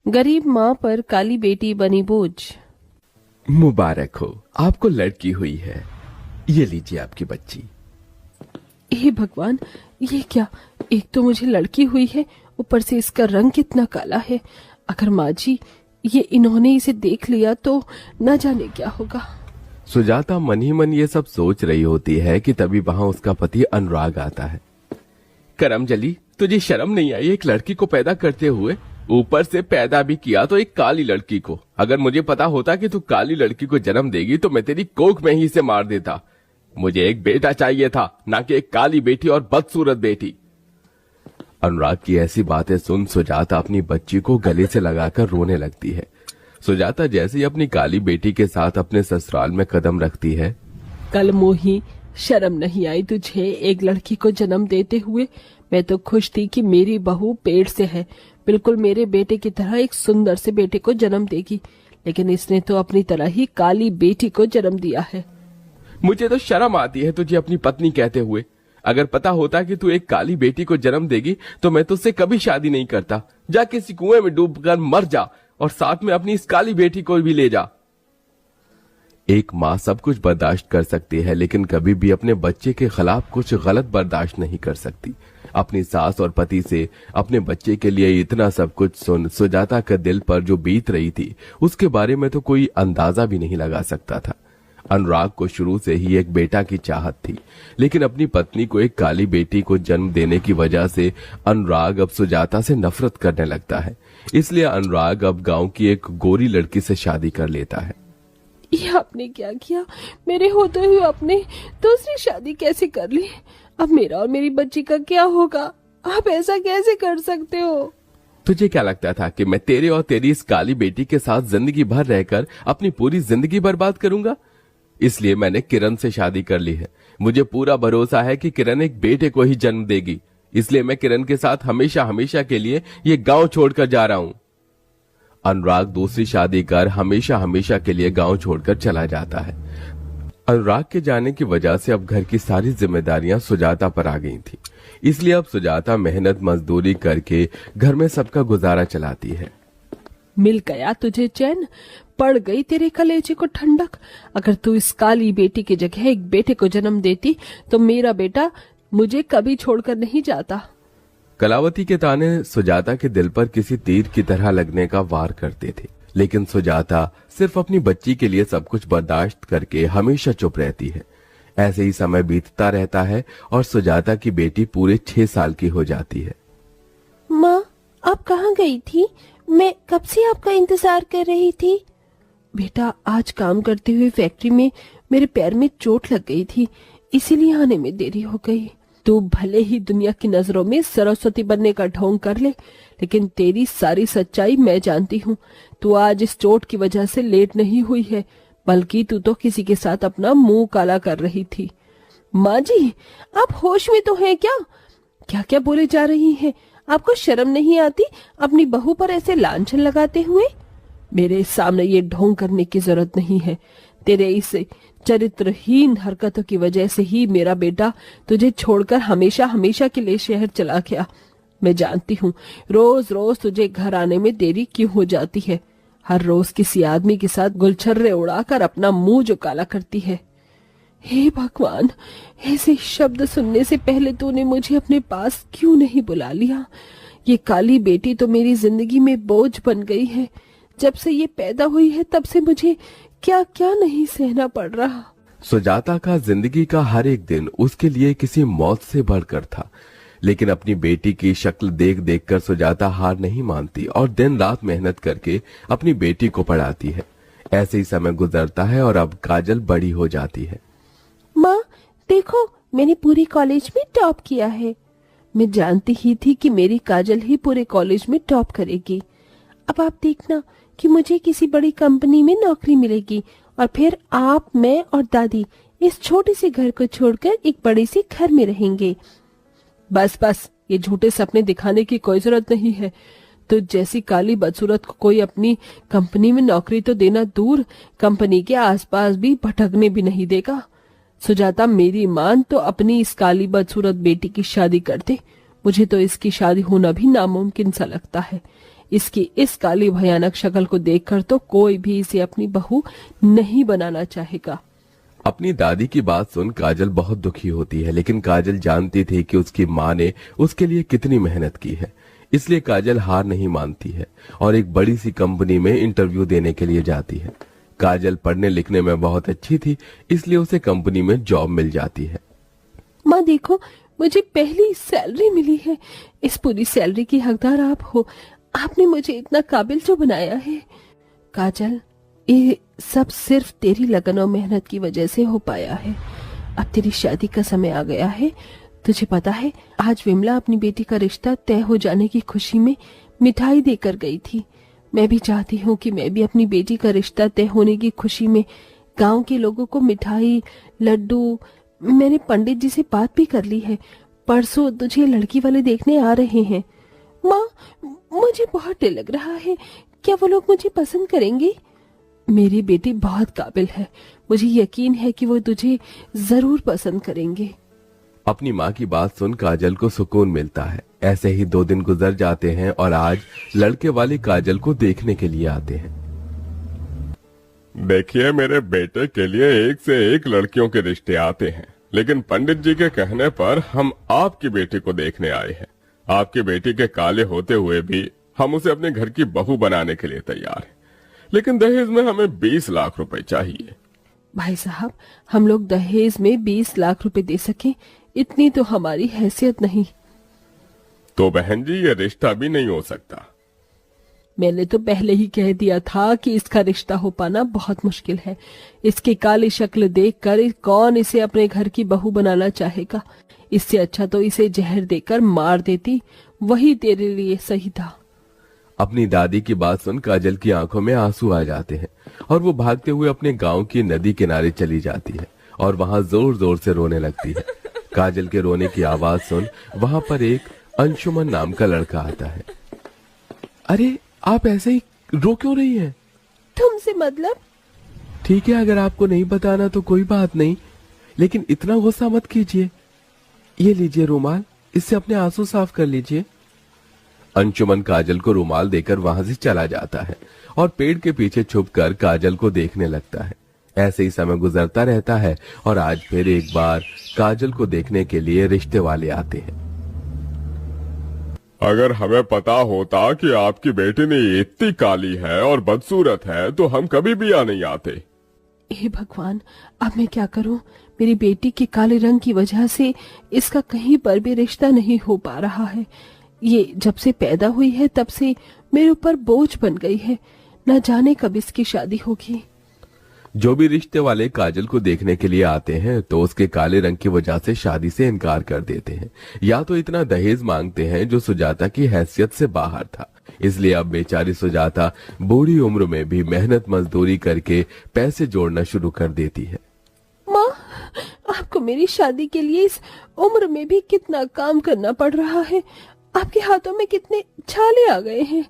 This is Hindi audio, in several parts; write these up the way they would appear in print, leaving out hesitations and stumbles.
गरीब माँ पर काली बेटी बनी बोझ। मुबारक हो, आपको लड़की हुई है। ये लीजिए आपकी बच्ची। हे भगवान, ये क्या? एक तो मुझे लड़की हुई है, ऊपर से इसका रंग कितना काला है। अगर माँ जी ये इन्होंने इसे देख लिया तो न जाने क्या होगा। सुजाता मन ही मन ये सब सोच रही होती है कि तभी वहां उसका पति अनुराग आता है। करमजली, तुझे शर्म नहीं आई एक लड़की को पैदा करते हुए? ऊपर से पैदा भी किया तो एक काली लड़की को। अगर मुझे पता होता कि तू काली लड़की को जन्म देगी तो मैं तेरी कोख में ही से मार देता। मुझे एक बेटा चाहिए था, ना कि एक काली बेटी और बदसूरत बेटी। अनुराग की ऐसी बातें सुन सुजाता अपनी बच्ची को गले से लगाकर रोने लगती है। सुजाता जैसे ही अपनी काली बेटी के साथ अपने ससुराल में कदम रखती है। कल मोही, शर्म नहीं आई तुझे एक लड़की को जन्म देते हुए? मैं तो खुश थी कि मेरी बहू पेट से है, बिल्कुल मेरे बेटे की तरह एक सुंदर से बेटे को जन्म देगी, लेकिन इसने तो अपनी तरह ही काली बेटी को जन्म दिया है। मुझे तो शर्म आती है तुझे अपनी पत्नी कहते हुए। अगर पता होता कि तू एक काली बेटी को जन्म देगी तो मैं तुझसे कभी शादी नहीं करता। जा किसी कुएं में डूबकर मर जा और साथ में अपनी इस काली बेटी को भी ले जा। एक माँ सब कुछ बर्दाश्त कर सकती है, लेकिन कभी भी अपने बच्चे के खिलाफ कुछ गलत बर्दाश्त नहीं कर सकती। अपनी सास और पति से अपने बच्चे के लिए इतना सब कुछ सुन सुजाता के दिल पर जो बीत रही थी उसके बारे में तो कोई अंदाजा भी नहीं लगा सकता था। अनुराग को शुरू से ही एक बेटा की चाहत थी, लेकिन अपनी पत्नी को एक काली बेटी को जन्म देने की वजह से अनुराग अब सुजाता से नफरत करने लगता है। इसलिए अनुराग अब गांव की एक गोरी लड़की से शादी कर लेता है। ये आपने क्या किया? मेरे होते हुए आपने दूसरी शादी कैसे कर ली? अब मेरा और मेरी बच्ची का क्या होगा? आप ऐसा कैसे कर सकते हो? तुझे क्या लगता था कि मैं तेरे और तेरी इस काली बेटी के साथ जिंदगी भर रहकर अपनी पूरी जिंदगी बर्बाद करूंगा? इसलिए मैंने किरण से शादी कर ली है। मुझे पूरा भरोसा है कि किरण एक बेटे को ही जन्म देगी, इसलिए मैं किरण के साथ हमेशा हमेशा के लिए ये गांव छोड़कर जा रहा हूं। अनुराग दूसरी शादी कर हमेशा हमेशा के लिए गांव छोड़कर चला जाता है। अनुराग के जाने की वजह से अब घर की सारी जिम्मेदारियां सुजाता पर आ गई थी, इसलिए अब सुजाता मेहनत मजदूरी करके घर में सबका गुजारा चलाती है। मिल गया तुझे चैन, पड़ गई तेरे कलेजे को ठंडक। अगर तू इस काली बेटी की जगह एक बेटे को जन्म देती तो मेरा बेटा मुझे कभी छोड़कर नहीं जाता। कलावती के ताने सुजाता के दिल पर किसी तीर की तरह लगने का वार करते थे, लेकिन सुजाता सिर्फ अपनी बच्ची के लिए सब कुछ बर्दाश्त करके हमेशा चुप रहती है। ऐसे ही समय बीतता रहता है और सुजाता की बेटी पूरे 6 साल की हो जाती है। माँ, आप कहाँ गई थी? मैं कब से आपका इंतजार कर रही थी। बेटा, आज काम करते हुए फैक्ट्री में मेरे पैर में चोट लग गई थी, इसीलिए आने में देरी हो गई। तू भले ही दुनिया की नजरों में सरस्वती बनने का ढोंग कर ले, लेकिन तेरी सारी सच्चाई मैं जानती हूँ। तू आज इस चोट की वजह से लेट नहीं हुई है, बल्कि तू तो किसी के साथ अपना मुंह काला कर रही थी। माँ जी, आप होश में तो हैं क्या? क्या क्या बोले जा रही हैं? आपको शर्म नहीं आती अपनी बहू पर ऐसे लांछन लगाते हुए? मेरे सामने ये ढोंग करने की जरूरत नहीं है। तेरे इस चरित्रहीन हरकतों की वजह से ही मेरा बेटा तुझे छोड़कर हमेशा हमेशा के लिए शहर चला गया। मैं जानती हूँ रोज रोज तुझे घर आने में देरी क्यों हो जाती है। हर रोज किसी आदमी के साथ गुलछर्रे उड़ाकर अपना मुंह जो काला करती है। हे भगवान, ऐसे शब्द सुनने से पहले तूने मुझे अपने पास क्यों नहीं बुला लिया? ये काली बेटी तो मेरी जिंदगी में बोझ बन गई है। जब से ये पैदा हुई है तब से मुझे क्या क्या नहीं सहना पड़ रहा। सुजाता का जिंदगी का हर एक दिन उसके लिए किसी मौत से बढ़कर था, लेकिन अपनी बेटी की शक्ल देख देख कर सुजाता हार नहीं मानती और दिन रात मेहनत करके अपनी बेटी को पढ़ाती है। ऐसे ही समय गुजरता है और अब काजल बड़ी हो जाती है। माँ देखो, मैंने पूरी कॉलेज में टॉप किया है। मैं जानती ही थी कि मेरी काजल ही पूरे कॉलेज में टॉप करेगी। अब आप देखना कि मुझे किसी बड़ी कंपनी में नौकरी मिलेगी और फिर आप, मैं और दादी इस छोटे से घर को छोड़कर एक बड़े से घर में रहेंगे। बस बस, ये झूठे सपने दिखाने की कोई जरूरत नहीं है। तो जैसी काली बदसूरत को कोई अपनी कंपनी में नौकरी तो देना दूर, कंपनी के आसपास भी भटकने भी नहीं देगा। सुजाता, मेरी मान तो अपनी इस काली बदसूरत बेटी की शादी कर दे। मुझे तो इसकी शादी होना भी नामुमकिन सा लगता है। इसकी इस काली भयानक शक्ल को देखकर तो कोई भी इसे अपनी बहू नहीं बनाना चाहेगा। अपनी दादी की बात सुन काजल बहुत दुखी होती है, लेकिन काजल जानती थी कि उसकी माँ ने उसके लिए कितनी मेहनत की है। इसलिए काजल हार नहीं मानती है और एक बड़ी सी कंपनी में इंटरव्यू देने के लिए जाती है। काजल पढ़ने लिखने में बहुत अच्छी थी, इसलिए उसे कंपनी में जॉब मिल जाती है। माँ देखो, मुझे पहली सैलरी मिली है। इस पूरी सैलरी की हकदार आप हो। आपने मुझे इतना काबिल जो बनाया है। काजल, ये सब सिर्फ तेरी लगन और मेहनत की वजह से हो पाया है। अब तेरी शादी का समय आ गया है। तुझे पता है, आज विमला अपनी बेटी का रिश्ता तय हो जाने की खुशी में मिठाई देकर गई थी। मैं भी चाहती हूँ कि मैं भी अपनी बेटी का रिश्ता तय होने की खुशी में गांव के लोगों को मिठाई, लड्डू। मैंने पंडित जी से बात भी कर ली है। परसों तुझे लड़की वाले देखने आ रहे हैं। माँ, मुझे बहुत डर लग रहा है। क्या वो लोग मुझे पसंद करेंगे? मेरी बेटी बहुत काबिल है। मुझे यकीन है कि वो तुझे जरूर पसंद करेंगे। अपनी माँ की बात सुन काजल को सुकून मिलता है। ऐसे ही 2 दिन गुजर जाते हैं और आज लड़के वाले काजल को देखने के लिए आते हैं। देखिए, मेरे बेटे के लिए एक से एक लड़कियों के रिश्ते आते हैं, लेकिन पंडित जी के कहने पर हम आपकी बेटी को देखने आए हैं। आपकी बेटी के काले होते हुए भी हम उसे अपने घर की बहू बनाने के लिए तैयार हैं, लेकिन दहेज में हमें 20 लाख रुपए चाहिए। भाई साहब, हम लोग दहेज में 20 लाख रुपए दे सके, इतनी तो हमारी हैसियत नहीं। तो बहन जी, ये रिश्ता भी नहीं हो सकता। मैंने तो पहले ही कह दिया था कि इसका रिश्ता हो पाना बहुत मुश्किल है। इसकी काली शक्ल देखकर कौन इसे अपने घर की बहू बनाना चाहेगा। इससे अच्छा तो इसे जहर देकर मार देती, वही तेरे लिए सही था। अपनी दादी की बात सुन काजल की आंखों में आंसू आ जाते हैं और वो भागते हुए अपने गांव की नदी किनारे चली जाती है और वहां जोर जोर से रोने लगती है। काजल के रोने की आवाज सुन वहां पर एक अंशुमन नाम का लड़का आता है। अरे, आप ऐसे ही रो क्यों रही हैं? तुमसे मतलब? ठीक है, अगर आपको नहीं बताना तो कोई बात नहीं, लेकिन इतना गुस्सा मत कीजिए। ये लीजिए रुमाल, इससे अपने आंसू साफ कर लीजिए। अंशुमन काजल को रुमाल देकर वहां से चला जाता है और पेड़ के पीछे छुपकर काजल को देखने लगता है। ऐसे ही समय गुजरता रहता है और आज फिर एक बार काजल को देखने के लिए रिश्ते वाले आते हैं। अगर हमें पता होता कि आपकी बेटी ने इतनी काली है और बदसूरत है तो हम कभी भी यहाँ नहीं आते। हे भगवान, अब मैं क्या करूं? मेरी बेटी के काले रंग की वजह से इसका कहीं पर भी रिश्ता नहीं हो पा रहा है। ये जब से पैदा हुई है तब से मेरे ऊपर बोझ बन गई है। न जाने कब इसकी शादी होगी। जो भी रिश्ते वाले काजल को देखने के लिए आते हैं तो उसके काले रंग की वजह से शादी से इनकार कर देते हैं, या तो इतना दहेज मांगते हैं जो सुजाता की हैसियत से बाहर था। इसलिए अब बेचारी सुजाता बूढ़ी उम्र में भी मेहनत मजदूरी करके पैसे जोड़ना शुरू कर देती है। माँ, आपको मेरी शादी के लिए इस उम्र में भी कितना काम करना पड़ रहा है। आपके हाथों में कितने छाले आ गए हैं।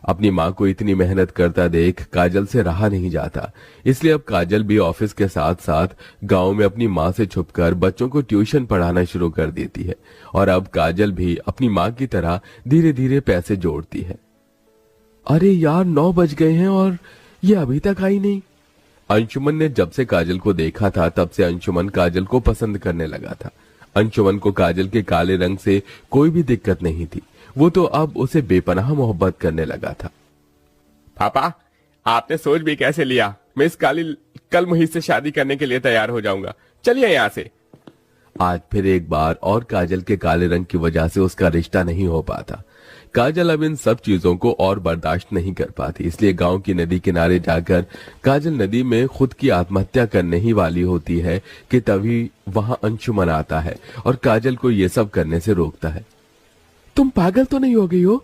अपनी माँ को इतनी मेहनत करता देख काजल से रहा नहीं जाता, इसलिए अब काजल भी ऑफिस के साथ साथ गांव में अपनी माँ से छुपकर बच्चों को ट्यूशन पढ़ाना शुरू कर देती है। और अब काजल भी अपनी माँ की तरह धीरे धीरे पैसे जोड़ती है। अरे यार, 9 बज गए हैं और ये अभी तक आई नहीं। अंशुमन ने जब से काजल को देखा था तब से अंशुमन काजल को पसंद करने लगा था। अंशुमन को काजल के काले रंग से कोई भी दिक्कत नहीं थी, वो तो अब उसे बेपनाह मोहब्बत करने लगा था। पापा, आपने सोच भी कैसे लिया? मैं इस काली कल मुहित से शादी करने के लिए तैयार हो जाऊंगा। चलिए यहाँ से। आज फिर एक बार और काजल के काले रंग की वजह से उसका रिश्ता नहीं हो पाता। काजल अब इन सब चीजों को और बर्दाश्त नहीं कर पाती, इसलिए गांव की नदी किनारे जाकर काजल नदी में खुद की आत्महत्या करने ही वाली होती है कि तभी वहां अंशुमन आता है और काजल को ये सब करने से रोकता है। तुम पागल तो नहीं हो गई हो?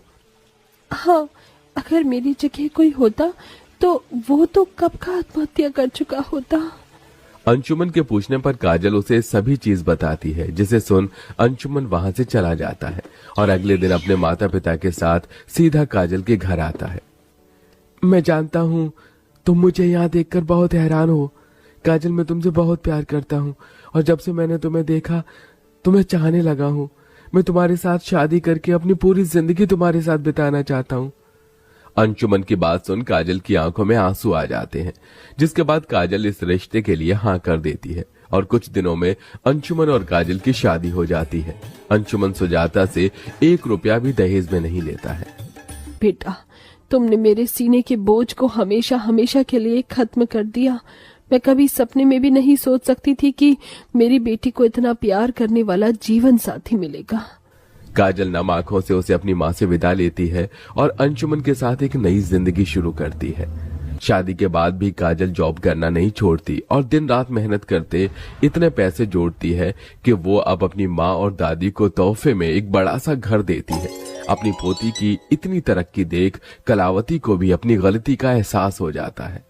हाँ, अगर मेरी जगह कोई होता तो वो तो कब का आत्महत्या कर चुका होता। अंशुमन के पूछने पर काजल उसे सभी चीज बताती है, जिसे सुन अंशुमन वहां से चला जाता है और अगले दिन अपने माता पिता के साथ सीधा काजल के घर आता है। मैं जानता हूँ तुम मुझे यहाँ देखकर बहुत हैरान हो। काजल, मैं तुमसे बहुत प्यार करता हूँ और जब से मैंने तुम्हें देखा तुम्हें चाहने लगा हूँ। मैं तुम्हारे साथ शादी करके अपनी पूरी जिंदगी तुम्हारे साथ बिताना चाहता हूँ। अंशुमन की बात सुन काजल की आंखों में आंसू आ जाते हैं, जिसके बाद काजल इस रिश्ते के लिए हाँ कर देती है और कुछ दिनों में अंशुमन और काजल की शादी हो जाती है। अंशुमन सुजाता से 1 रुपया भी दहेज में नहीं लेता है। बेटा, तुमने मेरे सीने के बोझ को हमेशा हमेशा के लिए खत्म कर दिया। मैं कभी सपने में भी नहीं सोच सकती थी कि मेरी बेटी को इतना प्यार करने वाला जीवन साथी मिलेगा। काजल नम आंखों से उसे अपनी माँ से विदा लेती है और अंशुमन के साथ एक नई जिंदगी शुरू करती है। शादी के बाद भी काजल जॉब करना नहीं छोड़ती और दिन रात मेहनत करते इतने पैसे जोड़ती है कि वो अब अपनी माँ और दादी को तोहफे में एक बड़ा सा घर देती है। अपनी पोती की इतनी तरक्की देख कलावती को भी अपनी गलती का एहसास हो जाता है।